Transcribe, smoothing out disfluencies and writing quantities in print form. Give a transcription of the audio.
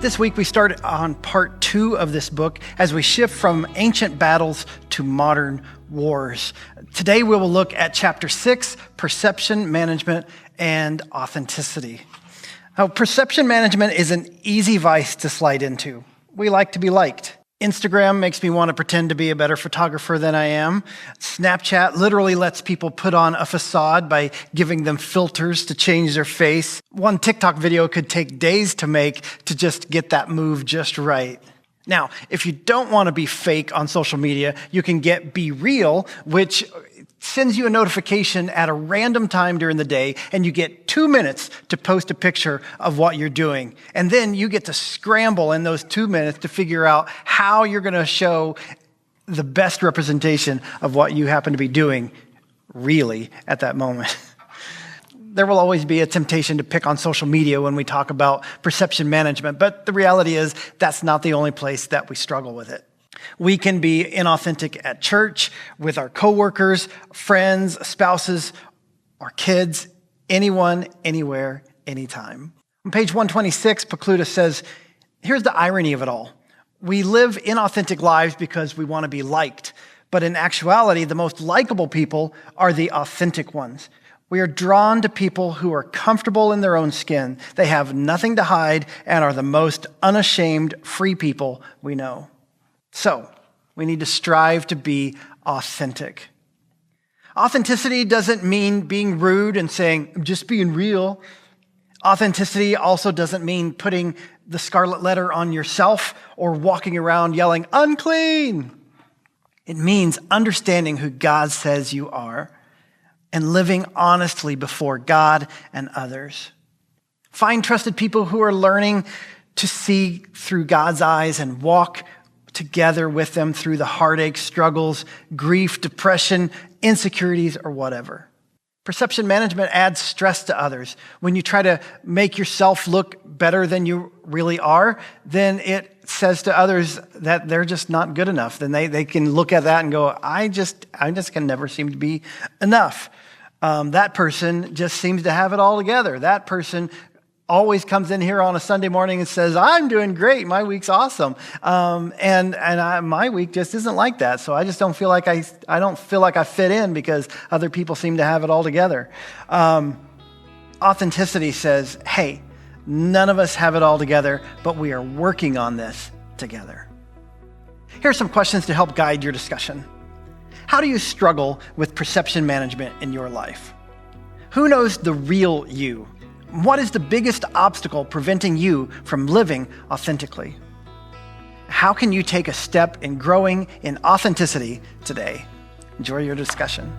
This week we start on part 2 of this book as we shift from ancient battles to modern wars. Today we will look at chapter 6, perception management and authenticity. Now, perception management is an easy vice to slide into. We like to be liked. Instagram makes me want to pretend to be a better photographer than I am. Snapchat literally lets people put on a facade by giving them filters to change their face. One TikTok video could take days to make to just get that move just right. Now, if you don't want to be fake on social media, you can get Be Real, which sends you a notification at a random time during the day, and you get 2 minutes to post a picture of what you're doing. And then you get to scramble in those 2 minutes to figure out how you're going to show the best representation of what you happen to be doing really at that moment. There will always be a temptation to pick on social media when we talk about perception management, but the reality is that's not the only place that we struggle with it. We can be inauthentic at church, with our coworkers, friends, spouses, our kids, anyone, anywhere, anytime. On page 126, Pokluda says, here's the irony of it all. We live inauthentic lives because we want to be liked, but in actuality, the most likable people are the authentic ones. We are drawn to people who are comfortable in their own skin. They have nothing to hide and are the most unashamed, free people we know. So, we need to strive to be authentic. Authenticity doesn't mean being rude and saying, I'm just being real. Authenticity also doesn't mean putting the scarlet letter on yourself or walking around yelling, unclean. It means understanding who God says you are and living honestly before God and others. Find trusted people who are learning to see through God's eyes and walk together with them through the heartache, struggles, grief, depression, insecurities, or whatever. Perception management adds stress to others. When you try to make yourself look better than you really are, then it says to others that they're just not good enough. Then they can look at that and go, I just can never seem to be enough. That person just seems to have it all together. That person always comes in here on a Sunday morning and says, I'm doing great. My week's awesome. My week just isn't like that. So I just don't feel like I don't feel like I fit in because other people seem to have it all together. Authenticity says, hey, none of us have it all together, but we are working on this together. Here are some questions to help guide your discussion. How do you struggle with perception management in your life? Who knows the real you? What is the biggest obstacle preventing you from living authentically? How can you take a step in growing in authenticity today? Enjoy your discussion.